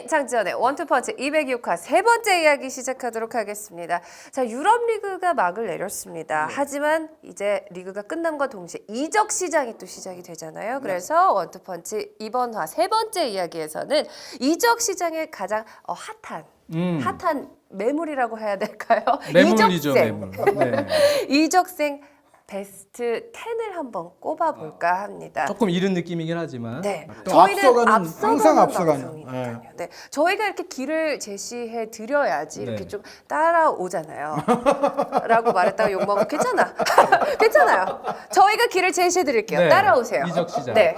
장지연의 원투펀치 206화 세 번째 이야기 시작하도록 하겠습니다. 자, 유럽 리그가 막을 내렸습니다. 하지만 이제 리그가 끝남과 동시에 이적 시장이 또 시작이 되잖아요. 그래서 원투펀치 이번 화 세 번째 이야기에서는 이적 시장의 가장 핫한 매물이라고 해야 될까요? 매물이죠, 이적생. 매물. 네. 이적생 베스트 10을 한번 꼽아볼까 합니다. 조금 이른 느낌이긴 하지만. 네, 또 저희는 항상 앞서가는. 방송이니까요. 네, 저희가 이렇게 길을 제시해 드려야지 네. 이렇게 좀 따라오잖아요. 라고 말했다가 욕먹으면 괜찮아. 괜찮아요. 저희가 길을 제시해 드릴게요. 네, 따라오세요. 이적 시장. 네.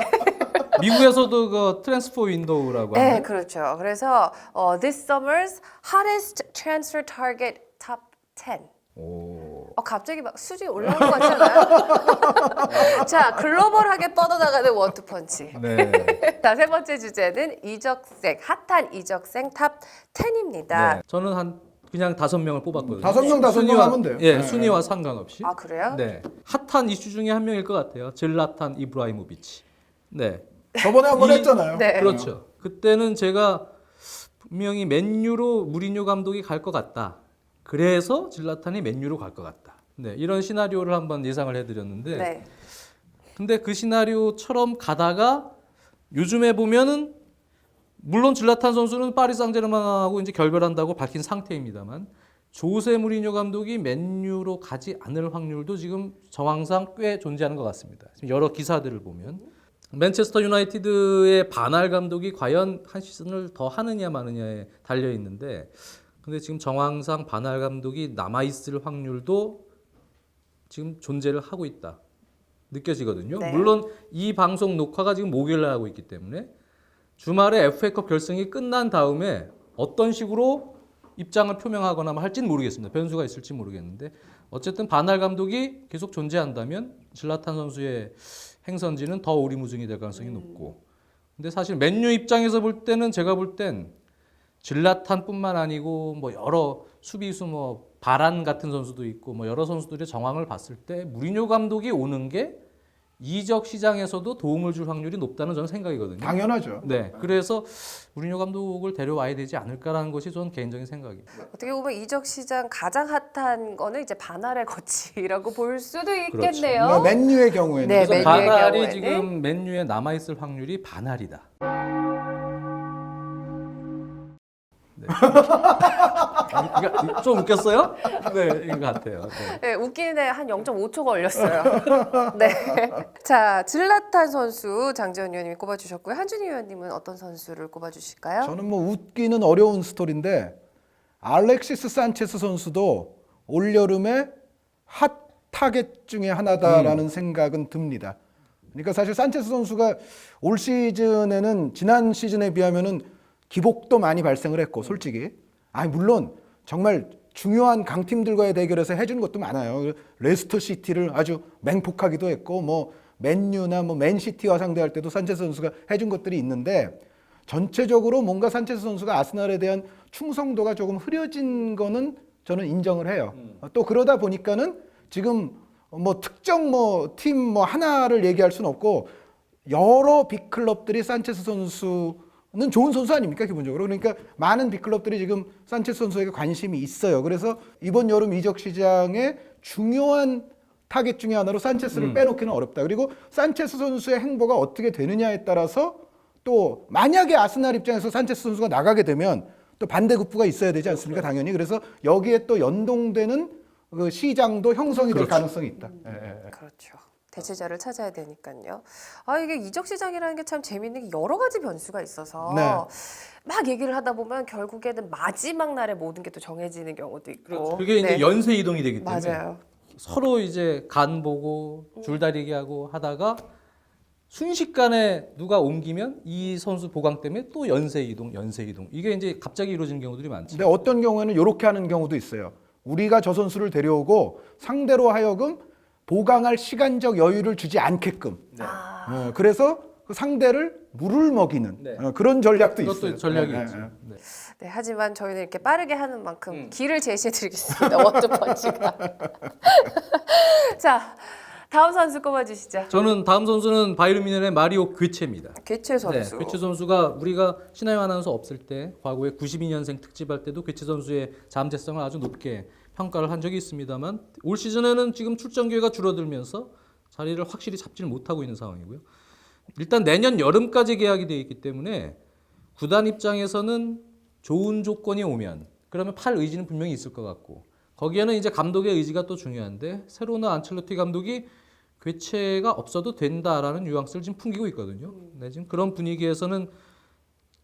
미국에서도 그 트랜스퍼 윈도우라고 네, 하는. 그렇죠. 그래서 this summer's hottest transfer target top 10. 오. 갑자기 막 수준이 올라온 것 같지 않아요? 자, 글로벌하게 뻗어나가는 원투펀치. 네. 자, 세 번째 주제는 이적생, 핫한 이적생 탑 10입니다. 네. 저는 그냥 5명을 뽑았거든요. 5명 하면 돼요. 예, 네. 순위와 상관없이. 아, 그래요? 네. 핫한 이슈 중에 한 명일 것 같아요. 질라탄 이브라이모비치. 네. 저번에 한번 했잖아요. 네. 그렇죠. 그때는 제가 분명히 맨유로 무리뉴 감독이 갈 것 같다. 그래서 질라탄이 맨유로 갈 것 같다. 네, 이런 시나리오를 한번 예상을 해드렸는데, 네. 근데 그 시나리오처럼 가다가 요즘에 보면은 물론 질라탄 선수는 파리 상제르맹하고 이제 결별한다고 밝힌 상태입니다만 조세 무리뉴 감독이 맨유로 가지 않을 확률도 지금 정황상 꽤 존재하는 것 같습니다. 지금 여러 기사들을 보면 맨체스터 유나이티드의 바날 감독이 과연 한 시즌을 더 하느냐 마느냐에 달려 있는데. 근데 지금 정황상 바날 감독이 남아있을 확률도 지금 존재를 하고 있다. 느껴지거든요. 네. 물론 이 방송 녹화가 지금 목요일날 하고 있기 때문에 주말에 FA컵 결승이 끝난 다음에 어떤 식으로 입장을 표명하거나 할지는 모르겠습니다. 변수가 있을지 모르겠는데 어쨌든 바날 감독이 계속 존재한다면 질라탄 선수의 행선지는 더 오리무중이 될 가능성이 높고 근데 사실 맨유 입장에서 볼 때는 제가 볼 땐 질라탄뿐만 아니고 뭐 여러 수비수 뭐 바란 같은 선수도 있고 뭐 여러 선수들의 정황을 봤을 때 무리뉴 감독이 오는 게 이적 시장에서도 도움을 줄 확률이 높다는 저는 생각이거든요. 당연하죠. 네, 그래서 무리뉴 감독을 데려와야 되지 않을까라는 것이 저는 개인적인 생각이에요. 어떻게 보면 이적 시장 가장 핫한 거는 이제 바날의 거치라고 볼 수도 있겠네요. 뭐 맨유의 경우에는. 네, 그래서 맨유의 바날이 경우에는. 지금 맨유에 남아있을 확률이 반할이다. 네. 그러니까 좀 웃겼어요? 네, 이거 같아요. 네. 네, 웃기는 한 0.5초가 걸렸어요. 네. 자, 질라탄 선수 장지현 위원님이 꼽아주셨고요. 한준희 위원님은 어떤 선수를 꼽아주실까요? 저는 뭐 웃기는 어려운 스토리인데 알렉시스 산체스 선수도 올여름에 핫 타겟 중에 하나다라는 생각은 듭니다. 그러니까 사실 산체스 선수가 올 시즌에는 지난 시즌에 비하면은 기복도 많이 발생을 했고 솔직히 물론 정말 중요한 강팀들과의 대결에서 해준 것도 많아요. 레스터 시티를 아주 맹폭하기도 했고 뭐 맨유나 뭐 맨시티와 상대할 때도 산체스 선수가 해준 것들이 있는데 전체적으로 뭔가 산체스 선수가 아스날에 대한 충성도가 조금 흐려진 거는 저는 인정을 해요. 또 그러다 보니까는 지금 뭐 특정 뭐 팀 뭐 하나를 얘기할 수는 없고 여러 빅클럽들이 산체스 선수는 좋은 선수 아닙니까 기본적으로. 그러니까 많은 빅클럽들이 지금 산체스 선수에게 관심이 있어요. 그래서 이번 여름 이적 시장에 중요한 타겟 중에 하나로 산체스를 빼놓기는 어렵다. 그리고 산체스 선수의 행보가 어떻게 되느냐에 따라서 또 만약에 아스날 입장에서 산체스 선수가 나가게 되면 또 반대급부가 있어야 되지 않습니까? 당연히. 그래서 여기에 또 연동되는 그 시장도 형성이 될 가능성이 있다. 그렇죠. 대체자를 찾아야 되니까요. 이게 이적 시장이라는 게 참 재밌는 게 여러 가지 변수가 있어서 네. 막 얘기를 하다 보면 결국에는 마지막 날에 모든 게 또 정해지는 경우도 있고. 그게 이제 네. 연쇄 이동이 되기 때문에 맞아요. 서로 이제 간 보고 줄다리기 하고 하다가 순식간에 누가 옮기면 이 선수 보강 때문에 또 연쇄 이동 이게 이제 갑자기 이루어지는 경우들이 많죠. 근데 어떤 경우에는 이렇게 하는 경우도 있어요. 우리가 저 선수를 데려오고 상대로 하여금 보강할 시간적 여유를 주지 않게끔. 그래서 그 상대를 물을 먹이는 네. 그런 전략도 그것도 있어요. 전략이 네, 있죠. 네. 네. 네, 하지만 저희는 이렇게 빠르게 하는 만큼 길을 제시해드리겠습니다. 원투펀치가. 자, 다음 선수 꼽아주시죠. 저는 다음 선수는 바이에른 뮌헨의 마리오 괴체입니다. 괴체 선수. 네, 괴체 선수가 우리가 신하영 아나운서 없을 때 과거에 92년생 특집할 때도 괴체 선수의 잠재성을 아주 높게 평가를 한 적이 있습니다만 올 시즌에는 지금 출전 기회가 줄어들면서 자리를 확실히 잡지를 못하고 있는 상황이고요. 일단 내년 여름까지 계약이 되어 있기 때문에 구단 입장에서는 좋은 조건이 오면 그러면 팔 의지는 분명히 있을 것 같고 거기에는 이제 감독의 의지가 또 중요한데 새로 나온 안첼로티 감독이 괴체가 없어도 된다라는 뉘앙스를 지금 풍기고 있거든요. 네, 지금 그런 분위기에서는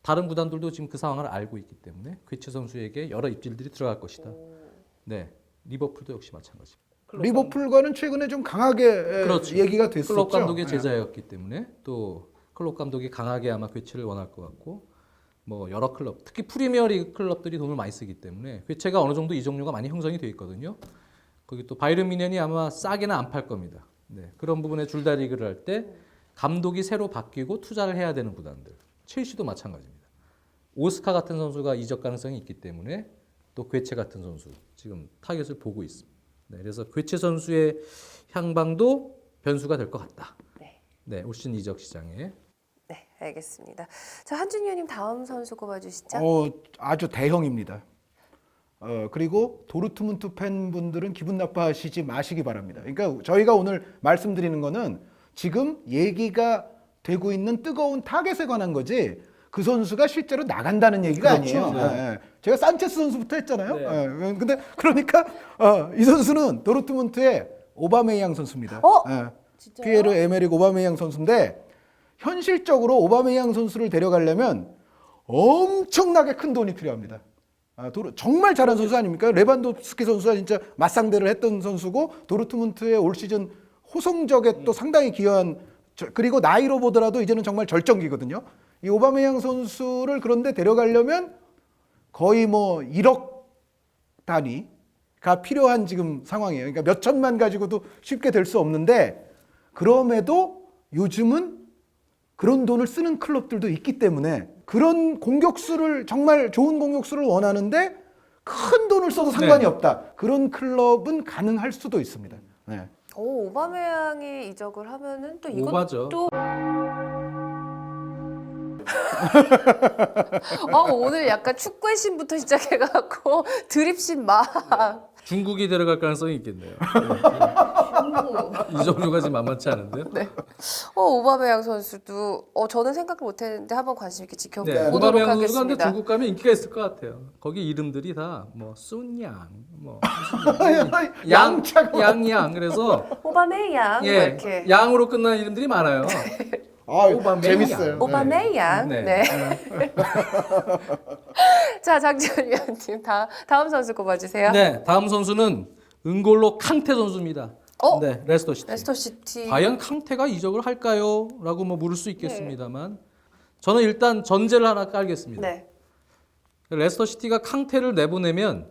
다른 구단들도 지금 그 상황을 알고 있기 때문에 괴체 선수에게 여러 입질들이 들어갈 것이다. 네, 리버풀도 역시 마찬가지입니다. 리버풀과는 최근에 좀 강하게 그렇죠. 얘기가 됐었죠. 클롭 감독의 예. 제자였기 때문에 또 클롭 감독이 강하게 아마 괴체를 원할 것 같고 뭐 여러 클럽, 특히 프리미어리그 클럽들이 돈을 많이 쓰기 때문에 괴체가 어느 정도 이적료가 많이 형성이 돼 있거든요. 거기 또 바이에른 뮌헨이 아마 싸게는 안 팔 겁니다. 네, 그런 부분에 줄다리기를 할 때 감독이 새로 바뀌고 투자를 해야 되는 구단들. 첼시도 마찬가지입니다. 오스카 같은 선수가 이적 가능성이 있기 때문에 또 괴체 같은 선수 지금 타겟을 보고 있습니다. 네, 그래서 괴체 선수의 향방도 변수가 될 것 같다. 네, 올 시즌 이적 시장에. 네, 알겠습니다. 자, 한준희 의원님 다음 선수 꼽아주시죠. 아주 대형입니다. 그리고 도르트문트 팬분들은 기분 나빠하시지 마시기 바랍니다. 그러니까 저희가 오늘 말씀드리는 거는 지금 얘기가 되고 있는 뜨거운 타겟에 관한 거지 그 선수가 실제로 나간다는 얘기가 그렇죠. 아니에요. 네. 예. 제가 산체스 선수부터 했잖아요. 네. 근데 그러니까 이 선수는 도르트문트의 오바메양 선수입니다. 진짜요? 피에르 에메릭 오바메양 선수인데 현실적으로 오바메양 선수를 데려가려면 엄청나게 큰 돈이 필요합니다. 정말 잘한 선수 아닙니까? 레반도프스키 선수가 진짜 맞상대를 했던 선수고 도르트문트의 올 시즌 호성적에 또 상당히 기여한 그리고 나이로 보더라도 이제는 정말 절정기거든요. 이 오바메양 선수를 그런데 데려가려면 거의 뭐 1억 단위가 필요한 지금 상황이에요. 그러니까 몇 천만 가지고도 쉽게 될 수 없는데 그럼에도 요즘은 그런 돈을 쓰는 클럽들도 있기 때문에 그런 공격수를 정말 좋은 공격수를 원하는데 큰 돈을 써도 상관이 네. 없다. 그런 클럽은 가능할 수도 있습니다. 네. 오바메양이 이적을 하면은 또 오바죠. 이것도 오늘 약간 축구의 신부터 시작해갖고 드립신 막 중국이 데려갈 가능성이 있겠네요. 이 정도가 지금 만만치 않은데요. 네. 오바메양 선수도 저는 생각을 못했는데 한번 관심 있게 네, 지켜보도록 오바메양 선수가 근데 하겠습니다. 중국 가면 인기가 있을 것 같아요. 거기 이름들이 다 뭐 순양, 뭐 양양 그래서 오바메양 예, 이렇게 양으로 끝나는 이름들이 많아요. 오바메양. 재밌어요. 오바메양. 네. 네. 자, 장지현 위원님 다음 선수 꼽아주세요. 네, 다음 선수는 은골로 캉테 선수입니다. 네, 레스터 시티. 레스터 시티. 과연 캉테가 이적을 할까요? 라고 뭐 물을 수 있겠습니다만 저는 일단 전제를 하나 깔겠습니다. 네. 레스터 시티가 캉테를 내보내면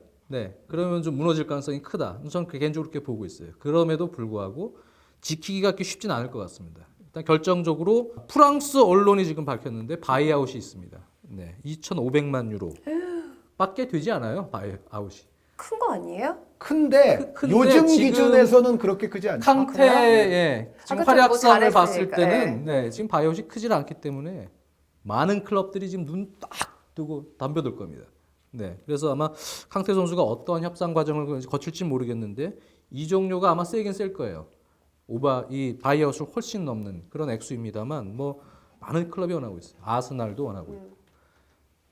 그러면 좀 무너질 가능성이 크다. 저는 개인적으로 그렇게 보고 있어요. 그럼에도 불구하고 지키기가 그렇게 쉽진 않을 것 같습니다. 일단 결정적으로 프랑스 언론이 지금 밝혔는데 바이아웃이 있습니다. 네, 2,500만 유로 밖에 되지 않아요. 바이아웃이. 큰 거 아니에요? 큰데 근데 요즘 지금 기준에서는 그렇게 크지 않죠. 캉테의 지금 그쵸, 활약상을 뭐 봤을 잘했으니까, 때는 지금 바이아웃이 크질 않기 때문에 많은 클럽들이 지금 눈 딱 뜨고 덤벼들 겁니다. 네, 그래서 아마 캉테 선수가 어떠한 협상 과정을 거칠지 모르겠는데 이적료가 아마 세긴 셀 거예요. 이 바이아웃을 훨씬 넘는 그런 액수입니다만 뭐 많은 클럽이 원하고 있어요. 아스날도 원하고 있고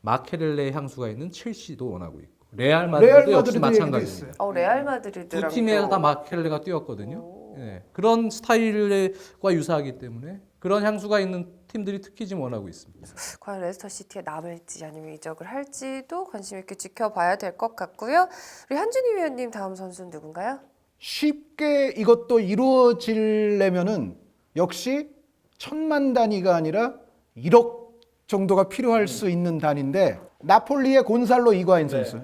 마케렐레의 향수가 있는 첼시도 원하고 있고 레알 마드리드도 역시 마찬가지입니다. 레알 마드리드랑 두 팀에 다 마케렐레가 뛰었거든요. 네, 그런 스타일과 유사하기 때문에 그런 향수가 있는 팀들이 특히 지금 원하고 있습니다. 과연 레스터 시티에 남을지 아니면 이적을 할지도 관심 있게 지켜봐야 될 것 같고요. 우리 한준희 위원님 다음 선수는 누군가요? 쉽게 이것도 이루어지려면은 역시 1,000만 단위가 아니라 1억 정도가 필요할 수 있는 단위인데 나폴리의 곤살로 이과인 선수.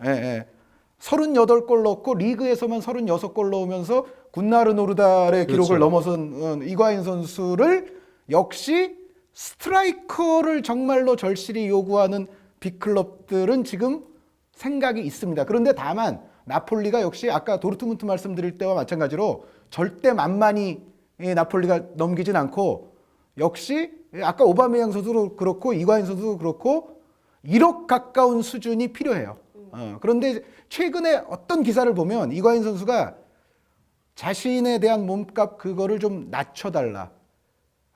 38골 넣고 리그에서만 36골 넣으면서 군나르 노르달의 기록을 넘어선 이과인 선수를 역시 스트라이커를 정말로 절실히 요구하는 빅클럽들은 지금 생각이 있습니다. 그런데 다만 나폴리가 역시 아까 도르트문트 말씀드릴 때와 마찬가지로 절대 만만히 이 나폴리가 넘기진 않고 역시 아까 오바메양 선수도 그렇고 이과인 선수도 그렇고 1억 가까운 수준이 필요해요. 그런데 최근에 어떤 기사를 보면 이과인 선수가 자신에 대한 몸값 그거를 좀 낮춰달라.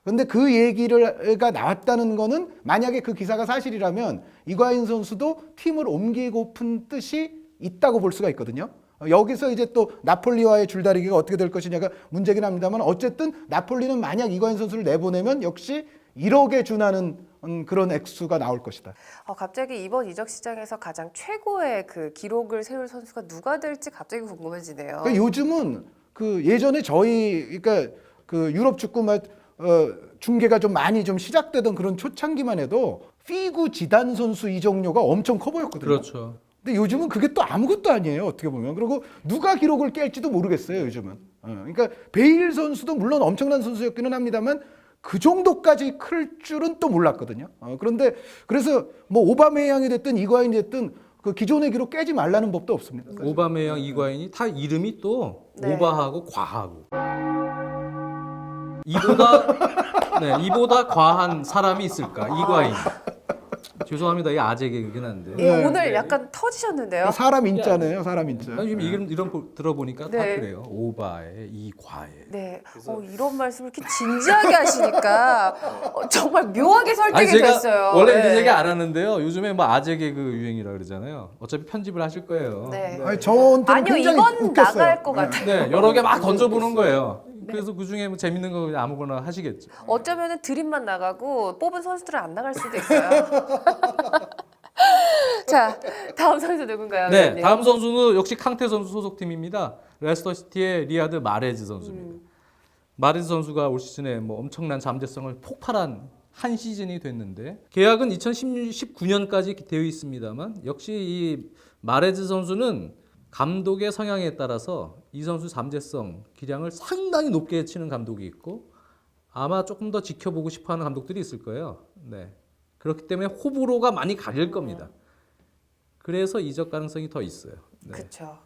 근데 그 얘기가 나왔다는 거는 만약에 그 기사가 사실이라면 이과인 선수도 팀을 옮기고픈 뜻이 있다고 볼 수가 있거든요. 여기서 이제 또 나폴리와의 줄다리기가 어떻게 될 것이냐가 문제긴 합니다만 어쨌든 나폴리는 만약 이과인 선수를 내보내면 역시 1억에 준하는 그런 액수가 나올 것이다. 갑자기 이번 이적 시장에서 가장 최고의 그 기록을 세울 선수가 누가 될지 갑자기 궁금해지네요. 그러니까 요즘은 그 예전에 저희 그러니까 그 유럽 축구만 중계가 좀 많이 좀 시작되던 그런 초창기만 해도 피구 지단 선수 이적료가 엄청 커 보였거든요. 그렇죠. 근데 요즘은 그게 또 아무것도 아니에요. 어떻게 보면. 그리고 누가 기록을 깰지도 모르겠어요. 요즘은. 그러니까 베일 선수도 물론 엄청난 선수였기는 합니다만 그 정도까지 클 줄은 또 몰랐거든요. 그런데 그래서 뭐 오바메양이 됐든 이과인이 됐든 그 기존의 기록 깨지 말라는 법도 없습니다. 사실. 오바메양, 이과인이 다 이름이 또 네. 오바하고 과하고 이보다 과한 사람이 있을까? 이과인. 죄송합니다. 이 아재 개그긴 한데. 예, 오늘 약간 터지셨는데요. 사람 인자네요. 사람 인자. 아니, 지금 이런 거 들어보니까 다 네. 그래요. 오바에 이과에. 네, 이런 말씀을 이렇게 진지하게 하시니까 정말 묘하게 설득이 제가 됐어요. 원래 네. 이런 얘기 안 하는데요. 요즘에 뭐 아재 개그 유행이라 그러잖아요. 어차피 편집을 하실 거예요. 네. 아니, 저한테는 아니요, 굉장히 이건 웃겼어요. 나갈 것 같아요. 네, 여러 개 막 던져보는 거예요. 그래서 그 중에 뭐 재밌는 거 그냥 아무거나 하시겠죠. 어쩌면은 드림만 나가고 뽑은 선수들은 안 나갈 수도 있어요. 자, 다음 선수 누군가요? 네, 위원님? 다음 선수는 역시 캉테 선수 소속팀입니다. 레스터시티의 리아드 마레즈 선수입니다. 마레즈 선수가 올 시즌에 뭐 엄청난 잠재성을 폭발한 한 시즌이 됐는데 계약은 2019년까지 되어 있습니다만 역시 이 마레즈 선수는 감독의 성향에 따라서 이 선수 잠재성 기량을 상당히 높게 치는 감독이 있고 아마 조금 더 지켜보고 싶어하는 감독들이 있을 거예요. 네. 그렇기 때문에 호불호가 많이 갈릴 겁니다. 그래서 이적 가능성이 더 있어요. 네. 그렇죠.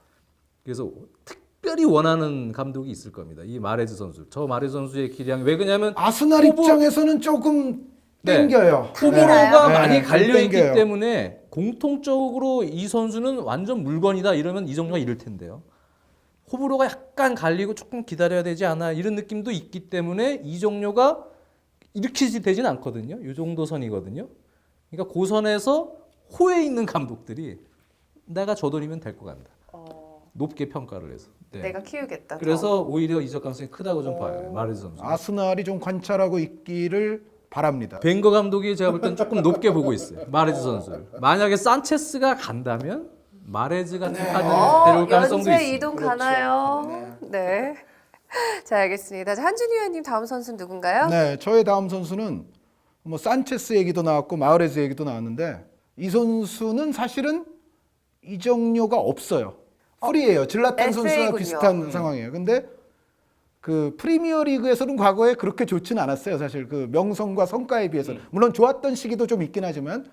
그래서 특별히 원하는 감독이 있을 겁니다. 이 마레즈 선수. 저 마레즈 선수의 기량이 왜 그러냐면 아스날 입장에서는 조금 네. 땡겨요. 호불호가 네. 많이 네, 갈려 있기 땡겨요. 때문에 공통적으로 이 선수는 완전 물건이다 이러면 이정료가 이럴 텐데요. 호불호가 약간 갈리고 조금 기다려야 되지 않아 이런 느낌도 있기 때문에 이정료가 이렇게 되진 않거든요. 이 정도 선이거든요. 그러니까 고선에서 호에 있는 감독들이 내가 저 돈이면 될 것 같다. 높게 평가를 해서. 네. 내가 키우겠다. 그래서 오히려 이적 가능성이 크다고 좀 봐요. 마레즈 선수. 아스날이 좀 관찰하고 있기를 바랍니다. 벵거 감독이 제가 볼 땐 조금 높게 보고 있어요. 마레즈 선수를. 만약에 산체스가 간다면 마레즈 같은 카드를 데려올 가능성도 연쇄 있어요. 이동 가나요? 네. 자, 알겠습니다. 자, 한준희 의원님 다음 선수는 누군가요? 네, 저의 다음 선수는 뭐 산체스 얘기도 나왔고 마흐레즈 얘기도 나왔는데 이 선수는 사실은 이적료가 없어요. 프리예요. 질라탄 선수와 FA 군요. 비슷한 상황이에요. 근데 그 프리미어 리그에서는 과거에 그렇게 좋지는 않았어요. 사실 그 명성과 성과에 비해서. 물론 좋았던 시기도 좀 있긴 하지만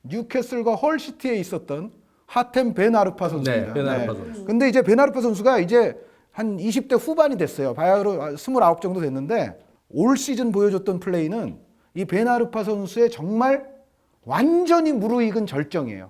뉴캐슬과 헐시티에 있었던 하템 베나르파 선수입니다. 네, 베나르파 선수. 근데 이제 베나르파 선수가 이제 한 20대 후반이 됐어요. 바야흐로 29 정도 됐는데 올 시즌 보여줬던 플레이는 이 베나르파 선수의 정말 완전히 무르익은 절정이에요.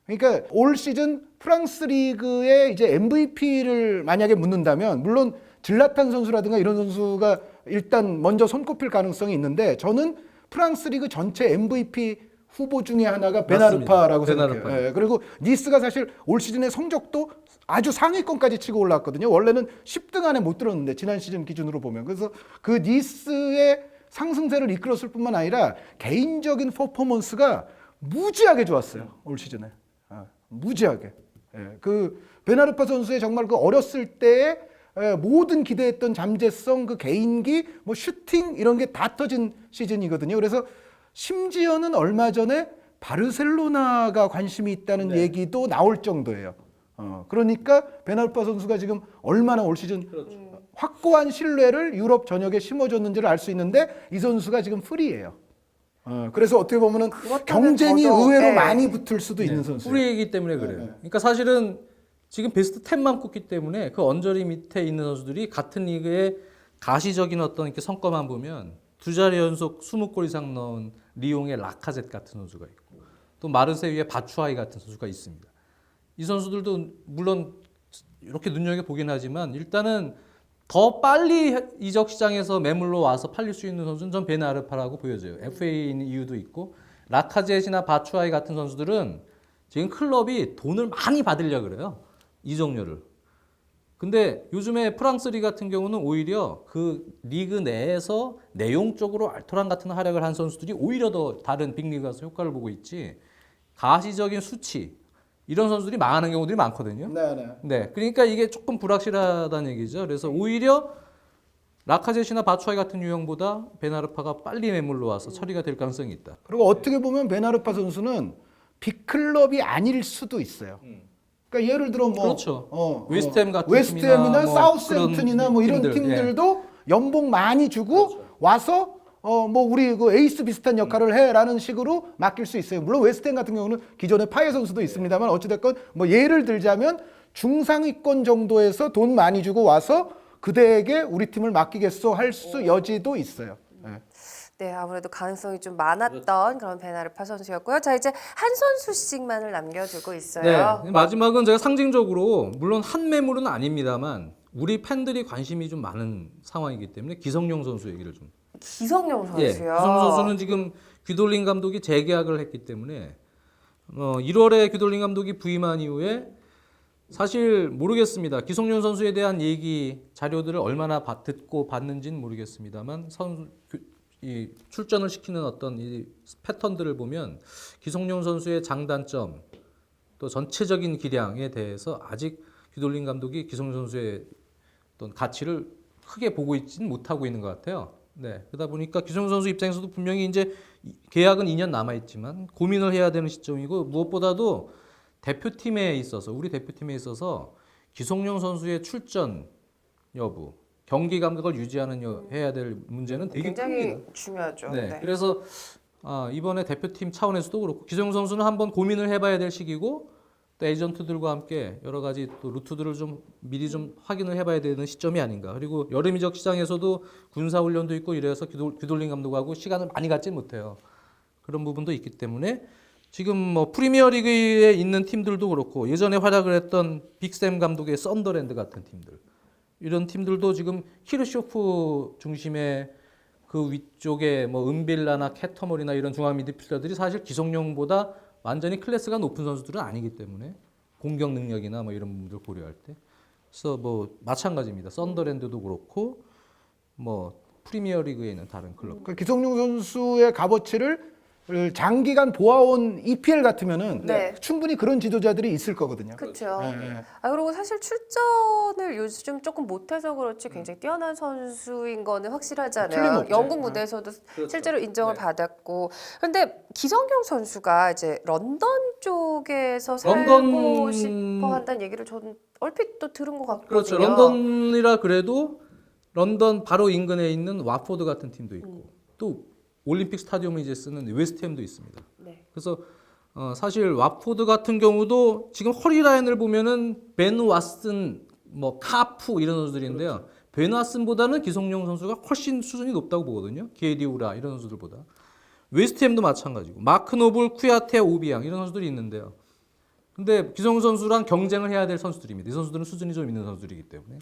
그러니까 올 시즌 프랑스 리그의 이제 MVP를 만약에 묻는다면 물론 질라탄 선수라든가 이런 선수가 일단 먼저 손꼽힐 가능성이 있는데 저는 프랑스 리그 전체 MVP 후보 중에 하나가 베나르파라고 생각해요. 베나르파. 예, 그리고 니스가 사실 올 시즌의 성적도 아주 상위권까지 치고 올라왔거든요. 원래는 10등 안에 못 들었는데 지난 시즌 기준으로 보면 그래서 그 니스의 상승세를 이끌었을 뿐만 아니라 개인적인 퍼포먼스가 무지하게 좋았어요. 올 시즌에. 무지하게. 예, 그 베나르파 선수의 정말 그 어렸을 때의 모든 기대했던 잠재성, 그 개인기, 뭐 슈팅 이런 게 다 터진 시즌이거든요. 그래서 심지어는 얼마 전에 바르셀로나가 관심이 있다는 얘기도 나올 정도예요. 그러니까 베나르파 선수가 지금 얼마나 올 시즌 확고한 신뢰를 유럽 전역에 심어줬는지를 알 수 있는데 이 선수가 지금 프리예요. 그래서 어떻게 보면은 경쟁이 저도, 의외로 네. 많이 붙을 수도 있는 선수예요. 프리이기 때문에 그래요. 그러니까 사실은 지금 베스트 10만 꼽기 때문에 그 언저리 밑에 있는 선수들이 같은 리그에 가시적인 어떤 이렇게 성과만 보면 두 자리 연속 20골 이상 넣은 리옹의 라카젯 같은 선수가 있고 또 마르세유의 바추아이 같은 선수가 있습니다. 이 선수들도 물론 이렇게 눈여겨보긴 하지만 일단은 더 빨리 이적 시장에서 매물로 와서 팔릴 수 있는 선수는 전 베나르파라고 보여져요. FA인 이유도 있고 라카젯이나 바추아이 같은 선수들은 지금 클럽이 돈을 많이 받으려고 그래요. 이적료를. 근데 요즘에 프랑스 리그 같은 경우는 오히려 그 리그 내에서 내용적으로 알토란 같은 활약을 한 선수들이 오히려 더 다른 빅리그 가서 효과를 보고 있지 가시적인 수치 이런 선수들이 망하는 경우들이 많거든요. 네, 그러니까 이게 조금 불확실하다는 얘기죠. 그래서 오히려 라카젯이나 바추아이 같은 유형보다 베나르파가 빨리 매물로 와서 처리가 될 가능성이 있다. 그리고 어떻게 보면 베나르파 선수는 빅클럽이 아닐 수도 있어요. 그러니까 예를 들어 뭐 그렇죠. 웨스트햄 같은 웨스트햄이나 팀이나 뭐 사우스햄튼이나 뭐 이런 팀들, 팀들도 연봉 많이 주고 와서 뭐 우리 그 에이스 비슷한 역할을 해라는 식으로 맡길 수 있어요. 물론 웨스트햄 같은 경우는 기존에 파예 선수도 있습니다만 어찌됐건 뭐 예를 들자면 중상위권 정도에서 돈 많이 주고 와서 그대에게 우리 팀을 맡기겠소 할 수 여지도 있어요. 네. 네, 아무래도 가능성이 좀 많았던 그런 베나르파 선수였고요. 자, 이제 한 선수씩만을 남겨두고 있어요. 네, 마지막은 제가 상징적으로 물론 한 매물은 아닙니다만 우리 팬들이 관심이 좀 많은 상황이기 때문에 기성용 선수 얘기를 좀. 기성용 선수요. 예, 기성용 선수는 지금 귀돌린 감독이 재계약을 했기 때문에 1월에 귀돌린 감독이 부임한 이후에 사실 모르겠습니다. 기성용 선수에 대한 얘기 자료들을 얼마나 듣고 봤는지는 모르겠습니다만 이 출전을 시키는 어떤 이 패턴들을 보면 기성용 선수의 장단점 또 전체적인 기량에 대해서 아직 귀돌린 감독이 기성용 선수의 어떤 가치를 크게 보고 있지는 못하고 있는 것 같아요. 네, 그러다 보니까 기성용 선수 입장에서도 분명히 이제 계약은 2년 남아 있지만 고민을 해야 되는 시점이고 무엇보다도 대표팀에 있어서 우리 대표팀에 있어서 기성용 선수의 출전 여부, 경기 감각을 유지하는 해야 될 문제는 되게 굉장히 큽니다. 중요하죠. 네, 네. 그래서 이번에 대표팀 차원에서도 그렇고 기성용 선수는 한번 고민을 해봐야 될 시기고 또 에이전트들과 함께 여러 가지 또 루트들을 좀 미리 좀 확인을 해봐야 되는 시점이 아닌가. 그리고 여름 이적 시장에서도 군사 훈련도 있고 이래서 귀돌린 감독하고 시간을 많이 갖지 못해요. 그런 부분도 있기 때문에 지금 뭐 프리미어리그에 있는 팀들도 그렇고 예전에 활약을 했던 빅샘 감독의 썬더랜드 같은 팀들 이런 팀들도 지금 키르쇼프 중심의 그 위쪽에 뭐 은빌라나 캐터몰이나 이런 중앙 미드필더들이 사실 기성용보다 완전히 클래스가 높은 선수들은 아니기 때문에 공격 능력이나 뭐 이런 부분들 고려할 때 그래서 뭐 마찬가지입니다. 썬더랜드도 그렇고 뭐 프리미어리그에 있는 다른 클럽. 그 기성용 선수의 값어치를 장기간 보아온 EPL 같으면은 네. 충분히 그런 지도자들이 있을 거거든요. 그렇죠. 네. 그리고 사실 출전을 요즘 조금 못해서 그렇지 굉장히 뛰어난 선수인 거는 확실하잖아요. 틀림없죠. 영국 무대에서도 그렇죠. 실제로 인정을 네. 받았고. 그런데 기성용 선수가 이제 런던 쪽에서 런던- 살고 싶어 한다는 얘기를 저는 얼핏 또 들은 것 같거든요. 그렇죠. 런던이라 그래도 런던 바로 인근에 있는 와포드 같은 팀도 있고 또 올림픽 스타디움을 이제 쓰는 웨스트햄도 있습니다. 네. 그래서 사실 와포드 같은 경우도 지금 허리 라인을 보면은 벤 왓슨, 뭐 카프 이런 선수들인데요. 벤 왓슨보다는 기성용 선수가 훨씬 수준이 높다고 보거든요. 게디우라 이런 선수들보다. 웨스트햄도 마찬가지고 마크 노블, 쿠야테, 오비앙 이런 선수들이 있는데요. 근데 기성용 선수랑 경쟁을 해야 될 선수들입니다. 이 선수들은 수준이 좀 있는 선수들이기 때문에.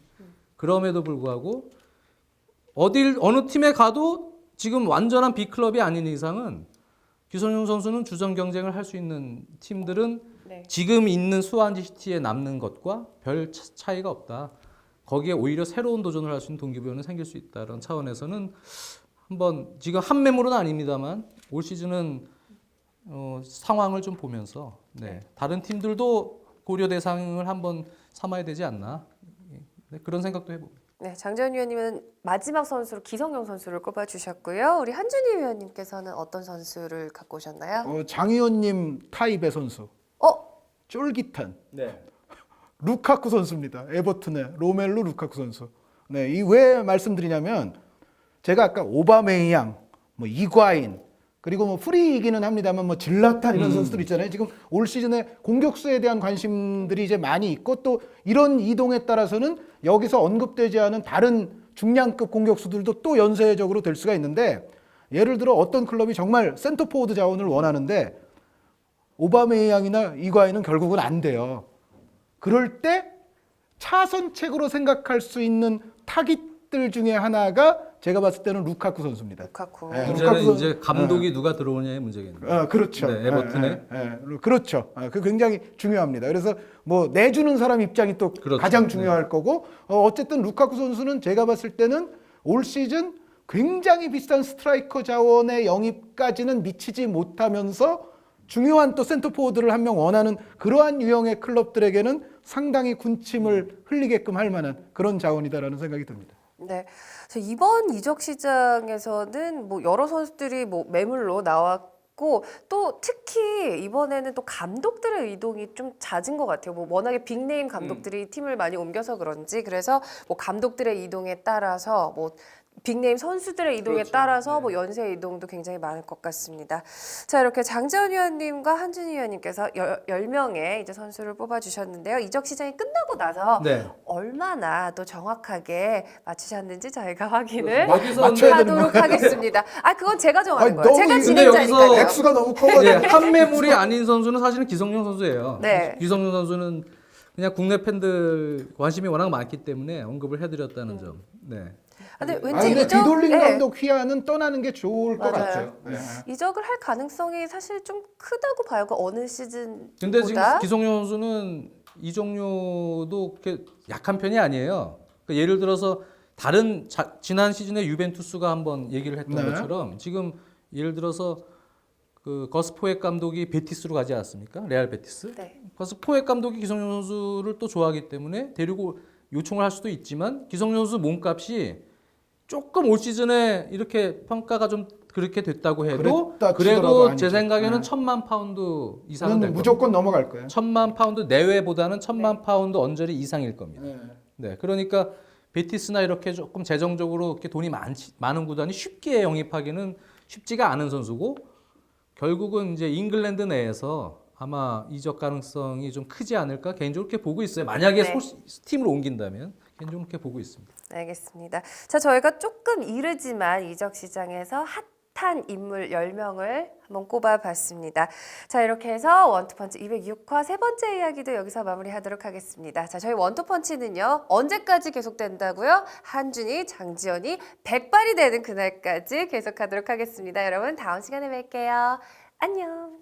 그럼에도 불구하고 어느 팀에 가도 지금 완전한 B클럽이 아닌 이상은 기성용 선수는 주전 경쟁을 할 수 있는 팀들은 네. 지금 있는 스완지 시티에 남는 것과 별 차이가 없다. 거기에 오히려 새로운 도전을 할 수 있는 동기부여는 생길 수 있다는 차원에서는 한번 지금 한 매물은 아닙니다만 올 시즌은 상황을 좀 보면서 다른 팀들도 고려 대상을 한번 삼아야 되지 않나 그런 생각도 해봅니다. 네, 장재현 위원님은 마지막 선수로 기성용 선수를 꼽아주셨고요. 우리 한준희 위원님께서는 어떤 선수를 갖고 오셨나요? 장 의원님 타입의 선수. 쫄깃한 루카쿠 선수입니다. 에버튼의 로멜루 루카쿠 선수. 네, 이 왜 말씀드리냐면 제가 아까 오바메이양, 뭐 이과인 그리고 뭐 프리이기는 합니다만 뭐 질라탄 이런 선수들 있잖아요. 지금 올 시즌에 공격수에 대한 관심들이 이제 많이 있고 또 이런 이동에 따라서는 여기서 언급되지 않은 다른 중량급 공격수들도 또 연쇄적으로 될 수가 있는데 예를 들어 어떤 클럽이 정말 센터포워드 자원을 원하는데 오바메양이나 이과인은 결국은 안 돼요. 그럴 때 차선책으로 생각할 수 있는 타깃들 중에 하나가 제가 봤을 때는 루카쿠 선수입니다. 루카쿠. 네, 문제는 루카쿠 이제 감독이 누가 들어오냐의 문제겠네요. 그렇죠. 네, 에버튼에. 그렇죠. 그 굉장히 중요합니다. 그래서 뭐 내주는 사람 입장이 또 그렇죠. 가장 중요할 거고 어쨌든 루카쿠 선수는 제가 봤을 때는 올 시즌 굉장히 비싼 스트라이커 자원의 영입까지는 미치지 못하면서 중요한 또 센터포워드를 한 명 원하는 그러한 유형의 클럽들에게는 상당히 군침을 흘리게끔 할 만한 그런 자원이다라는 생각이 듭니다. 네. 그래서 이번 이적 시장에서는 뭐 여러 선수들이 뭐 매물로 나왔고 또 특히 이번에는 또 감독들의 이동이 좀 잦은 것 같아요. 뭐 워낙에 빅네임 감독들이 팀을 많이 옮겨서 그런지 그래서 뭐 감독들의 이동에 따라서 뭐 빅네임 선수들의 이동에 그렇죠. 따라서 뭐 연쇄 이동도 굉장히 많을 것 같습니다. 자, 이렇게 장재원 위원님과 한준희 위원님께서 10명의 이제 선수를 뽑아주셨는데요. 이적 시장이 끝나고 나서 네. 얼마나 또 정확하게 맞히셨는지 저희가 확인을 여기서 맞춰야 되는 하도록 하겠습니다. 아, 그건 제가 정하는 아니, 거예요. 너무 제가 근데 진행자니까요. 여기서 액수가 너무 커가지고 예, 한매물이 아닌 선수는 사실은 기성용 선수예요. 네. 기성용 선수는 그냥 국내 팬들 관심이 워낙 많기 때문에 언급을 해드렸다는 점. 네. 근데 왠지 근데 이적, 뒤돌림 네. 감독 휘하는 떠나는 게 좋을 것 맞아요. 같아요. 네. 이적을 할 가능성이 사실 좀 크다고 봐요. 그 어느 시즌보다. 근데 지금 기성용 선수는 이적료도 그렇게 약한 편이 아니에요. 그러니까 예를 들어서 다른 지난 시즌에 유벤투스가 한번 얘기를 했던 네. 것처럼 지금 예를 들어서 그 거스포엑 감독이 베티스로 가지 않았습니까? 레알 베티스. 네. 거스포엑 감독이 기성용 선수를 또 좋아하기 때문에 데리고 요청을 할 수도 있지만 기성용 선수 몸값이 조금 올 시즌에 이렇게 평가가 좀 그렇게 됐다고 해도 그랬다 치더라도 그래도 아니죠. 제 생각에는 네. 1,000만 파운드 이상은 될 그건 겁니다. 무조건 넘어갈 거예요. 1,000만 파운드 내외보다는 1,000만 파운드 언저리 이상일 겁니다. 네. 네, 그러니까 베티스나 이렇게 조금 재정적으로 이렇게 돈이 많은 구단이 쉽게 영입하기는 쉽지가 않은 선수고 결국은 이제 잉글랜드 내에서 아마 이적 가능성이 좀 크지 않을까 개인적으로 그렇게 보고 있어요. 만약에 네. 팀으로 옮긴다면 개인적으로 그렇게 보고 있습니다. 알겠습니다. 자, 저희가 조금 이르지만 이적 시장에서 핫한 인물 10명을 한번 꼽아봤습니다. 자, 이렇게 해서 원투펀치 206화 세 번째 이야기도 여기서 마무리하도록 하겠습니다. 자, 저희 원투펀치는요. 언제까지 계속된다고요? 한준이, 장지연이 100발이 되는 그날까지 계속하도록 하겠습니다. 여러분 다음 시간에 뵐게요. 안녕.